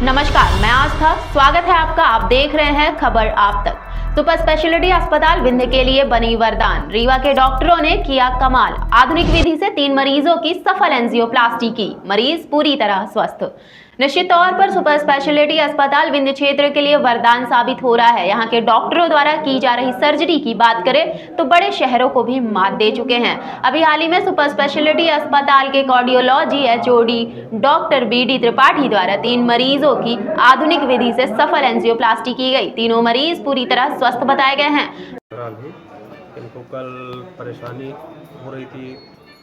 नमस्कार, मैं आस्था। स्वागत है आपका। आप देख रहे हैं खबर आप तक। सुपर स्पेशलिटी अस्पताल विंध्य के लिए बनी वरदान। रीवा के डॉक्टरों ने किया कमाल। आधुनिक विधि से 3 मरीजों की सफल एंजियोप्लास्टी की। मरीज पूरी तरह स्वस्थ। निश्चित तौर पर सुपर स्पेशलिटी अस्पताल विंध्य क्षेत्र के लिए वरदान साबित हो रहा है। यहाँ के डॉक्टरों द्वारा की जा रही सर्जरी की बात करें तो बड़े शहरों को भी मात दे चुके हैं। अभी हाल ही में सुपर स्पेशलिटी अस्पताल के cardiology HOD doctor BD Tripathi द्वारा 3 मरीजों की आधुनिक विधि से सफल एंजियोप्लास्टी की गई। तीनों मरीज पूरी तरह स्वस्थ बताए गए हैं। इनको कल परेशानी हो रही थी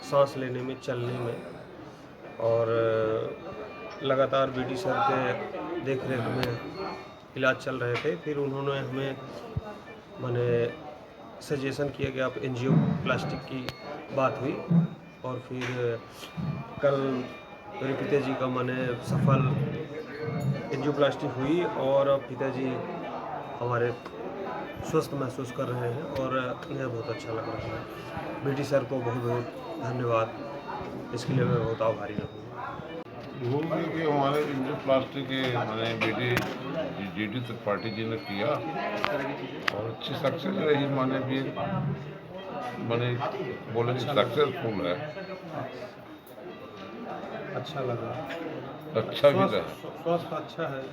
सांस लेने में, चलने में, और लगातार बीडी सर के देख रेख में इलाज चल रहे थे। फिर उन्होंने हमें माने सजेशन किया कि आप एंजियोप्लास्टी की बात हुई, और फिर कल मेरे पिताजी का माने सफल एंजियोप्लास्टी हुई और पिताजी हमारे स्वस्थ महसूस कर रहे हैं और उन्हें बहुत अच्छा लग रहा है। बीडी सर को बहुत बहुत धन्यवाद, इसके लिए मैं बहुत आभारी रहूँगा। घूमने के हमारे एंजियोप्लास्टी के मैंने बीडी त्रिपाठी जी ने किया और अच्छी सक्सेस रही। माने भी मैंने बोले सक्सेसफुल है। अच्छा लगा, अच्छा भी रहा, स्वास्थ्य अच्छा है।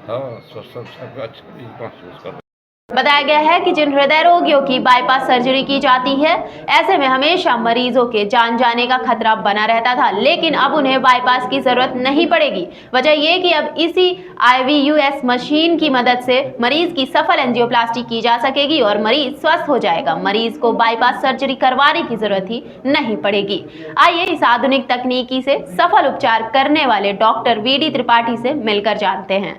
हाँ, स्वास्थ्य अच्छा भी महसूस कर। बताया गया है कि जिन हृदय रोगियों की बाईपास सर्जरी की जाती है, ऐसे में हमेशा मरीजों के जान जाने का खतरा बना रहता था, लेकिन अब उन्हें बाईपास की जरूरत नहीं पड़ेगी। वजह यह कि अब इसी IVUS मशीन की मदद से मरीज की सफल एंजियोप्लास्टी की जा सकेगी और मरीज स्वस्थ हो जाएगा। मरीज को बाईपास सर्जरी करवाने की जरूरत ही नहीं पड़ेगी। आइए इस आधुनिक तकनीकी से सफल उपचार करने वाले डॉक्टर बीडी त्रिपाठी से मिलकर जानते हैं।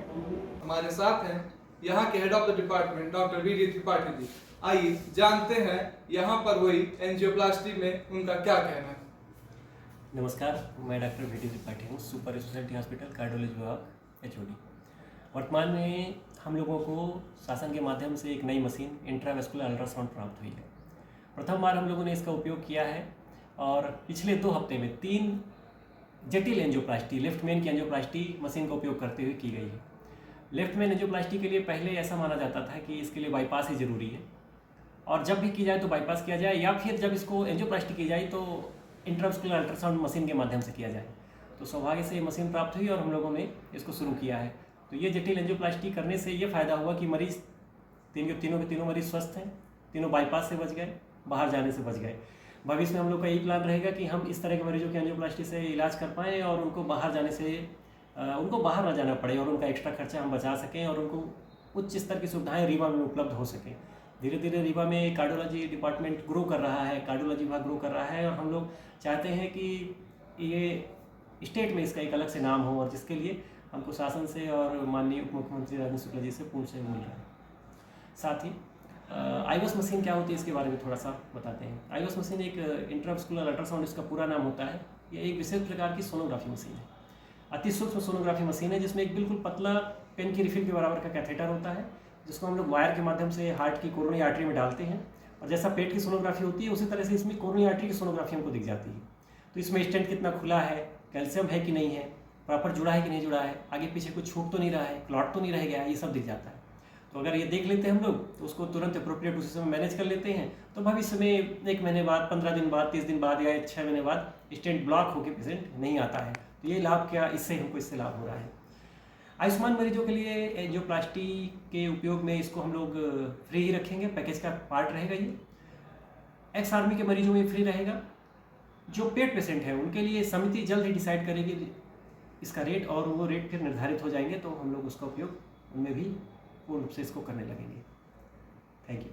हमारे साथ हैं यहाँ के head of the department doctor BD Tripathi ji. आइए जानते हैं यहाँ पर हुई एंजियोप्लास्टी में उनका क्या कहना है। नमस्कार, मैं डॉक्टर बीडी त्रिपाठी हूँ, सुपर स्पेशलिटी हॉस्पिटल कार्डियोलॉजी विभाग एचओडी। वर्तमान में हम लोगों को शासन के माध्यम से एक नई मशीन इंट्रावेस्कुलर अल्ट्रासाउंड प्राप्त हुई है। प्रथम बार हम लोगों ने इसका उपयोग किया है और पिछले 2 हफ्ते में 3 जटिल एंजियोप्लास्टी, लेफ्ट मेन की एंजियोप्लास्टी मशीन का उपयोग करते हुए की गई है। लेफ्ट में एंजियोप्लास्टी के लिए पहले ऐसा माना जाता था कि इसके लिए बाईपास ही ज़रूरी है और जब भी की जाए तो बाईपास किया जाए, या फिर जब इसको एंजियोप्लास्टी की जाए तो इंट्रावेस्कुलर अल्ट्रासाउंड मशीन के माध्यम से किया जाए। तो सौभाग्य से ये मशीन प्राप्त हुई और हम लोगों ने इसको शुरू किया है। तो ये जटिल एंजियोप्लास्टी करने से ये फ़ायदा हुआ कि मरीज़ तीनों के तीनों मरीज़ स्वस्थ हैं, तीनों बाईपास से बच गए, बाहर जाने से बच गए। भविष्य में हम लोग का यही प्लान रहेगा कि हम इस तरह के मरीजों की एंजियोप्लास्टी से इलाज कर पाएँ और उनको बाहर जाने से उनको बाहर ना जाना पड़े और उनका एक्स्ट्रा खर्चा हम बचा सकें और उनको उच्च स्तर की सुविधाएं रीवा में उपलब्ध हो सकें। धीरे धीरे रीवा में कार्डियोलॉजी डिपार्टमेंट ग्रो कर रहा है, कार्डियोलॉजी विभाग ग्रो कर रहा है और हम लोग चाहते हैं कि ये स्टेट में इसका एक अलग से नाम हो, और जिसके लिए हमको शासन से और माननीय उप मुख्यमंत्री राजेंद्र शुक्ला जी से पूर्ण सहयोग मिल रहा है। साथ ही IVUS मशीन क्या होती है इसके बारे में थोड़ा सा बताते हैं। IVUS मशीन एक इंट्रावेस्कुलर अल्ट्रासाउंड इसका पूरा नाम होता है। यह एक विशेष प्रकार की सोनोग्राफी मशीन है, अति सूक्ष्म सोनोग्राफी मशीन है, जिसमें एक बिल्कुल पतला पेन की रिफिल के बराबर का कैथेटर होता है, जिसको हम लोग वायर के माध्यम से हार्ट की कोरोनरी आर्टरी में डालते हैं। और जैसा पेट की सोनोग्राफी होती है उसी तरह से इसमें कोरोनरी आर्टरी की सोनोग्राफी हमको दिख जाती है। तो इसमें स्टेंट कितना खुला है, कैल्शियम है कि नहीं है, प्रॉपर जुड़ा है कि नहीं जुड़ा है, आगे पीछे कुछ छूट तो नहीं रहा है, क्लॉट तो नहीं रह गया है, ये सब दिख जाता है। तो अगर ये देख लेते हैं हम लोग तो उसको तुरंत अप्रोप्रिएट उसी समय मैनेज कर लेते हैं। तो भविष्य में 1 महीने बाद, 15 दिन बाद, 30 दिन बाद या 6 महीने बाद स्टेंट ब्लॉक होकर पेशेंट नहीं आता है। तो ये लाभ क्या, इससे लाभ हो रहा है। आयुष्मान मरीजों के लिए एंजियोप्लास्टी के उपयोग में इसको हम लोग फ्री ही रखेंगे, पैकेज का पार्ट रहेगा ये। एक्स आर्मी के मरीजों में फ्री रहेगा। जो पेड पेशेंट है उनके लिए समिति जल्द ही डिसाइड करेगी इसका रेट, और वो रेट फिर निर्धारित हो जाएंगे तो हम लोग उसका उपयोग उनमें भी पूर्ण रूप से इसको करने लगेंगे। Thank you.